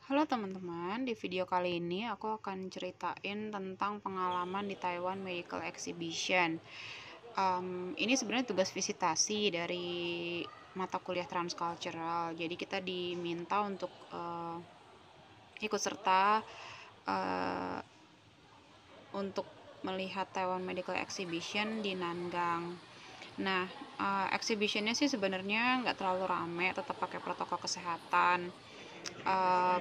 Halo teman-teman, di video kali ini aku akan ceritain tentang pengalaman di Taiwan Medical Exhibition. Ini sebenarnya tugas visitasi dari mata kuliah transcultural. Jadi kita diminta untuk ikut serta uh, untuk melihat Taiwan Medical Exhibition di Nangang. Nah, exhibitionnya sih sebenarnya nggak terlalu rame, tetap pakai protokol kesehatan.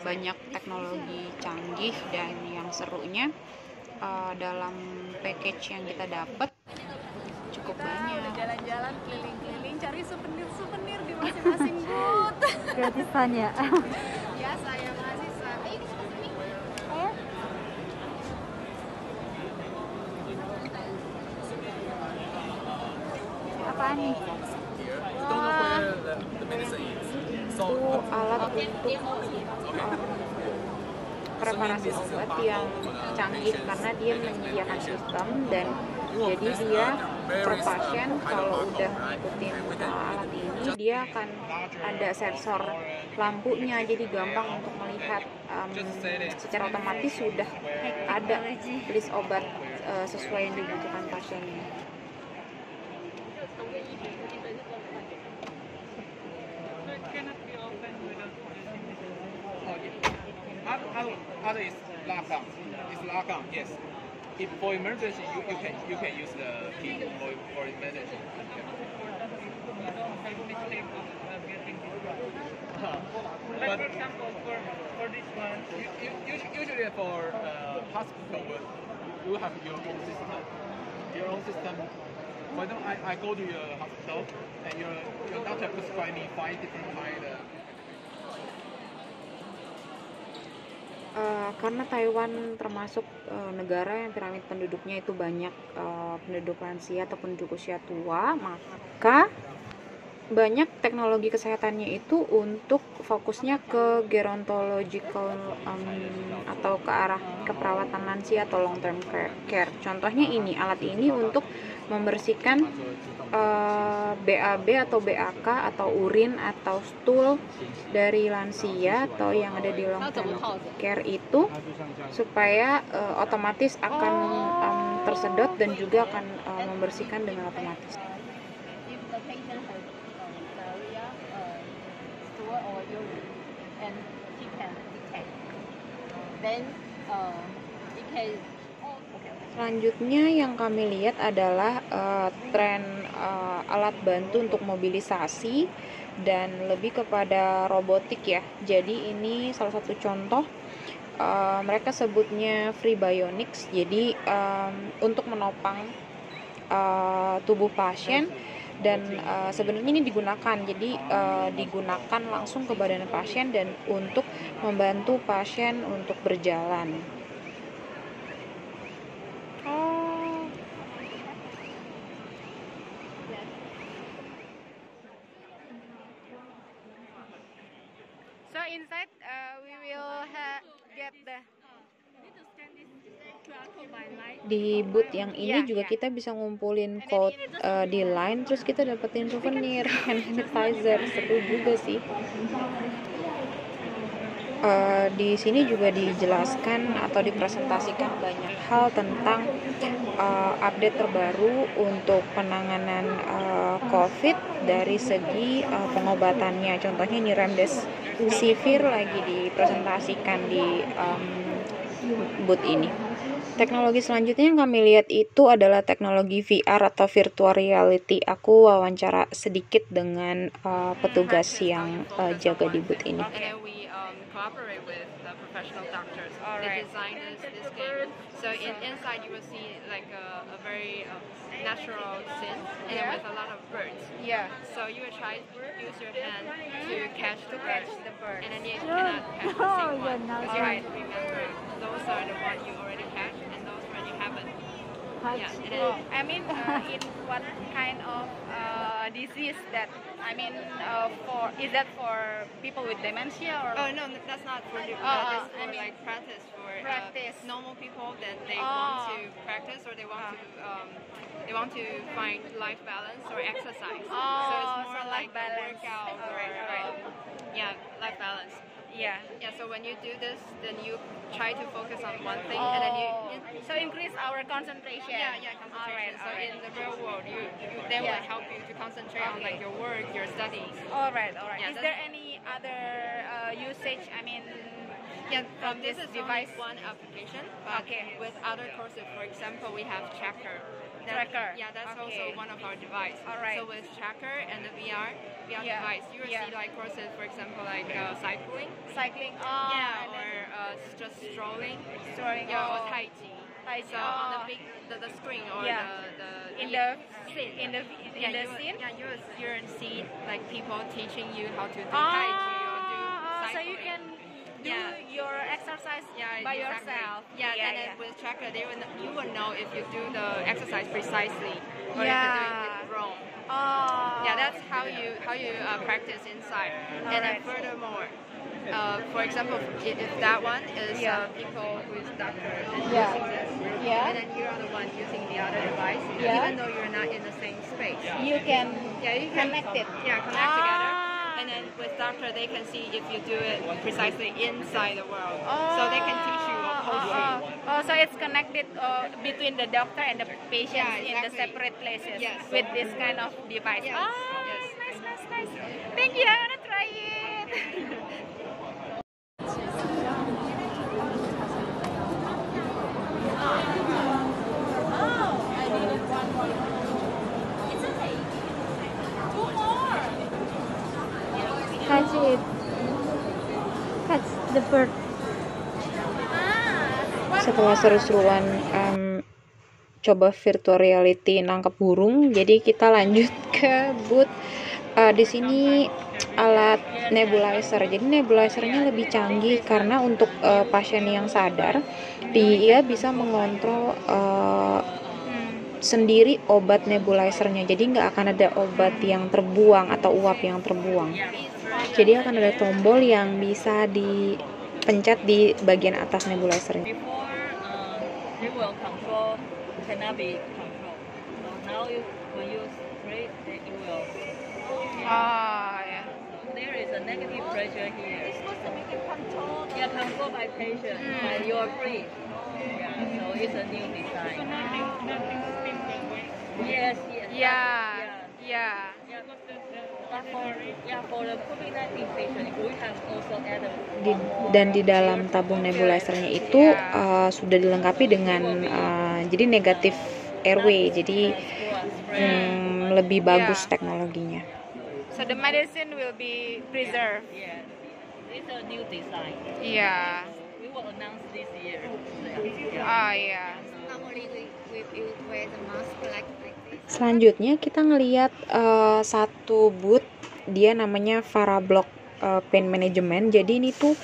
Banyak teknologi canggih, dan yang serunya dalam package yang kita dapat cukup banyak. Udah jalan-jalan keliling-keliling cari souvenir di masing-masing booth. Gratisan ya. Biasa ya mahasiswa. Ayo kita kesini. Ayo. Apaan nih? Wah, Itu alat untuk preparasi obat yang canggih, karena dia menyediakan sistem, dan jadi dia per pasien kalau udah ngikutin alat ini dia akan ada sensor lampunya, jadi gampang untuk melihat secara otomatis sudah ada list obat sesuai yang dibutuhkan pasiennya. Other is lockdown. It's lockdown. Yes. If for emergency, you can use the key for emergency. But for example, for this one, usually for hospital, you have your own system. Your own system. For example, I go to your hospital and your doctor prescribe me 5 different kind of. Karena Taiwan termasuk negara yang piramid penduduknya itu banyak penduduk lansia atau penduduk usia tua, maka banyak teknologi kesehatannya itu untuk fokusnya ke gerontological atau ke arah keperawatan lansia atau long term care. Contohnya ini, alat ini untuk membersihkan BAB atau BAK atau urin atau stool dari lansia atau yang ada di long term care itu, supaya otomatis akan tersedot dan juga akan membersihkan dengan otomatis. Selanjutnya yang kami lihat adalah tren alat bantu untuk mobilisasi dan lebih kepada robotik ya. Jadi ini salah satu contoh, mereka sebutnya free bionics. Jadi untuk menopang tubuh pasien, dan sebenarnya ini digunakan, jadi digunakan langsung ke badan pasien dan untuk membantu pasien untuk berjalan. So inside we will get the Di booth yang ini juga kita bisa ngumpulin code di line, terus kita dapetin souvenir, hand sanitizer, seru juga sih. Di sini juga dijelaskan atau dipresentasikan banyak hal tentang update terbaru untuk penanganan COVID dari segi pengobatannya. Contohnya ini remdesivir lagi dipresentasikan di booth ini. Teknologi selanjutnya yang kami lihat itu adalah teknologi VR atau virtual reality. Aku wawancara sedikit dengan petugas yang jaga di booth ini. Cooperate with professional doctors. They designed this game. So inside you will see like a very natural scene, and with a lot of birds. Yeah. So you will try to use your hand to catch the bird, and then you Sure. cannot catch the same Oh, one. yeah, now You have to remember those are the ones you already catch, and those one you haven't. Yeah, and then I mean, in what kind of disease that? I mean, is that for people with dementia or? Oh no, that's not for you. That's for like practice for normal people that they want to practice, or they want to find life balance or exercise. So it's more so like life balance. a workout or Right. life balance. Yeah. Yeah, so when you do this, then you try to focus on one thing, and then you So increase our concentration. concentration. All right. So in the real world, they will help you to concentrate on like your work, your studies. All right. Yeah, Is there any other usage? I mean, Yeah, from this this is device? only one application, but Okay. with other courses, for example, we have Tracker. Tracker. Yeah, that's Okay. also one of our device. All right. So with Tracker and the VR Yeah. device, you will Yeah. see like courses, for example, like cycling. Cycling. Yeah, and or then just strolling. strolling. Yeah, or Tai Chi. Tai Chi. So on the big the screen or Yeah. the in the scene. in the Yeah, in the you will- scene. Yeah, you will see like people teaching you how to do Tai Chi or do cycling. So you can do Yeah. your exercise Yeah, by exactly. yourself. Yeah, then with Tracker, you will know if you do the exercise precisely or if Yeah. you're doing it wrong. Oh. Yeah, that's how you practice inside. And then Alright. furthermore, for example, if that one is Yeah. people who is doctor and Yeah. using this, Yeah. and then you are the one using the other device, Yeah. even though you're not in the same space. You can Yeah, you can connect it. connect together. And then with doctor, they can see if you do it precisely inside the world, so they can teach you or coach you. So it's connected between the doctor and the patient Yeah, in the exactly. separate places Yes. with this kind of device. Yes. Yes. Nice. Thank you. I wanna try it. Catch it. Catch the bird. Setelah seru-seruan coba virtual reality nangkep burung, jadi kita lanjut ke booth. Di sini alat nebulizer. Jadi nebulizernya lebih canggih karena untuk pasien yang sadar, dia bisa mengontrol sendiri obat nebulizernya. Jadi nggak akan ada obat yang terbuang atau uap yang terbuang. Jadi akan ada tombol yang bisa dipencet di bagian atas nebulizernya. Before, it will control, cannot be controlled. So now when you spray, it will. Yeah. So there is a negative pressure here. It's supposed to make it control. Yeah, controlled by patient, by your breath. Yeah, so it's a new design. Yes. Yeah. For the COVID-19 patient, we have also added Dan di dalam tabung nebulizernya itu sudah dilengkapi dengan jadi negatif airway, jadi lebih bagus teknologinya. So the medicine will be preserved. Yes, it's a new design. Yeah. We will announce this year. Yeah. Normally we wear the mask like this. Selanjutnya kita ngelihat satu booth, dia namanya Farablock Pain Management. Jadi ini tuh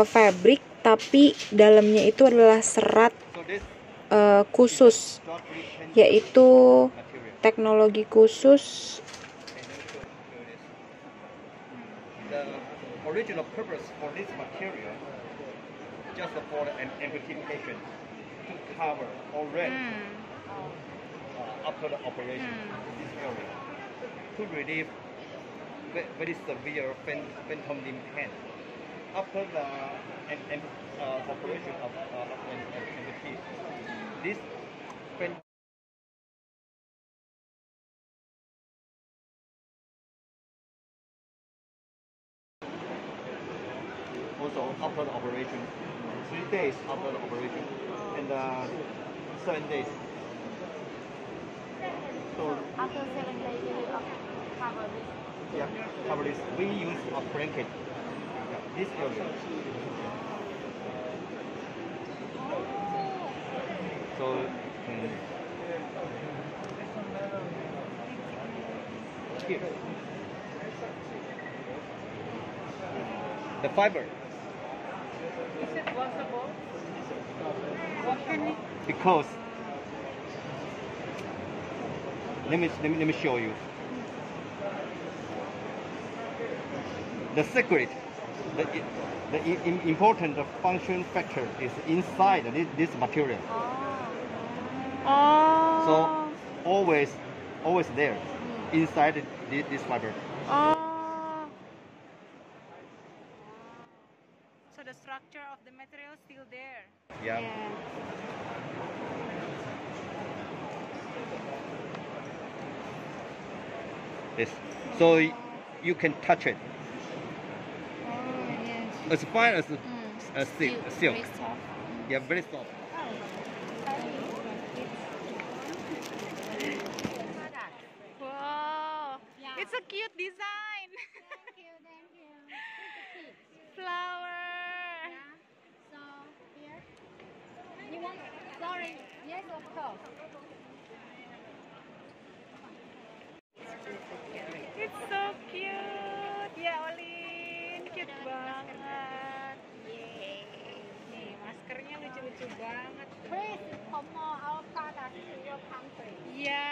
fabric tapi dalamnya itu adalah serat khusus, yaitu teknologi khusus. The original purpose for this material just for an amputation to cover or rest after the operation this area to relieve very severe phantom limb pain after the operation of an amputee. This phantom also after the operation, 3 days after the operation, and 7 days. So After 7 days, you will cover this. yeah, cover this. We use a blanket. Yeah, this area. So here, the fiber. Is it washable? Because let me show you the secret. The important function factor is inside this material. So always there inside this fiber. the structure of the material still there. Yeah. Yes. So you can touch it. Oh, yes. As fine as a silk. Very soft. Yeah, very soft. Wow, Yeah. it's a cute design. Thank you, thank you. Flower. Yeah. So here, you want? Sorry. Yes, of course. It's so cute. Ya Olin, cute banget. Yeay. Nih, maskernya lucu-lucu banget. Please promote our product to your country. Iya.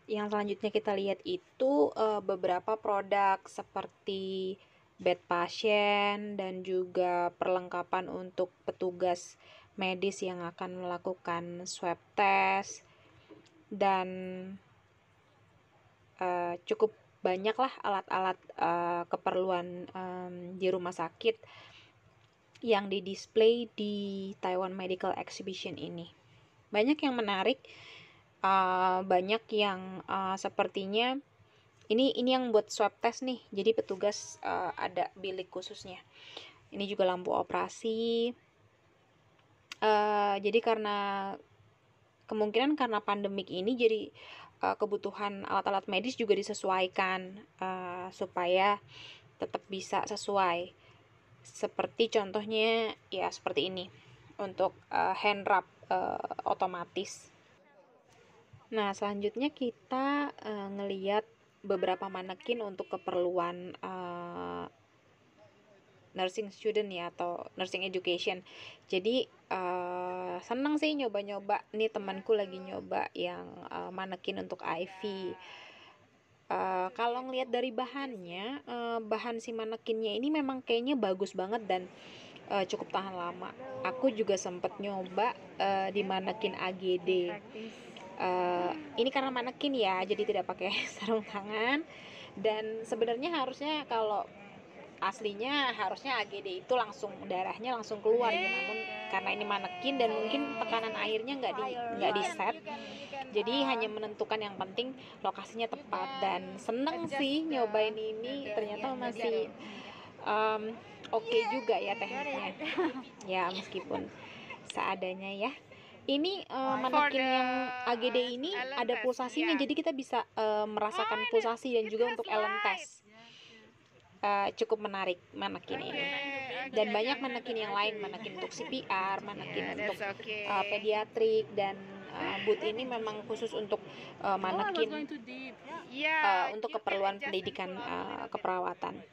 Yang selanjutnya kita lihat itu beberapa produk seperti bed pasien dan juga perlengkapan untuk petugas medis yang akan melakukan swab test, dan cukup banyak lah alat-alat keperluan di rumah sakit yang didisplay di Taiwan Medical Exhibition ini. Banyak yang menarik, banyak yang sepertinya ini yang buat swab test nih. Jadi petugas ada bilik khususnya. Ini juga lampu operasi. Jadi kemungkinan karena pandemik ini, jadi kebutuhan alat-alat medis juga disesuaikan supaya tetap bisa sesuai. Seperti contohnya ya seperti ini untuk hand wrap otomatis. Nah, selanjutnya kita ngeliat beberapa manekin untuk keperluan nursing student ya, atau nursing education. Jadi seneng sih nyoba-nyoba. Nih temanku lagi nyoba yang manekin untuk IV. Kalau ngelihat dari bahannya, bahan si manekinnya ini memang kayaknya bagus banget dan cukup tahan lama. Aku juga sempet nyoba di manekin AGD. Ini karena manekin ya, jadi tidak pakai sarung tangan. Dan sebenarnya harusnya kalau aslinya harusnya AGD itu langsung darahnya langsung keluar ya, namun karena ini manekin dan mungkin tekanan airnya nggak di set, jadi hanya menentukan yang penting lokasinya tepat. Dan seneng sih nyobain ini, ternyata masih oke juga ya tekniknya ya, meskipun seadanya ya. Ini manekin yang AGD ini ada pulsasinya, jadi kita bisa merasakan pulsasi dan juga untuk Ellen test. Cukup menarik manekin ini. Dan banyak manekin yang lain, manekin untuk CPR, manekin untuk pediatrik, dan booth ini memang khusus untuk manekin untuk keperluan pendidikan keperawatan.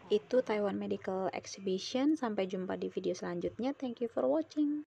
Itu Taiwan Medical Exhibition. Sampai jumpa di video selanjutnya. Thank you for watching.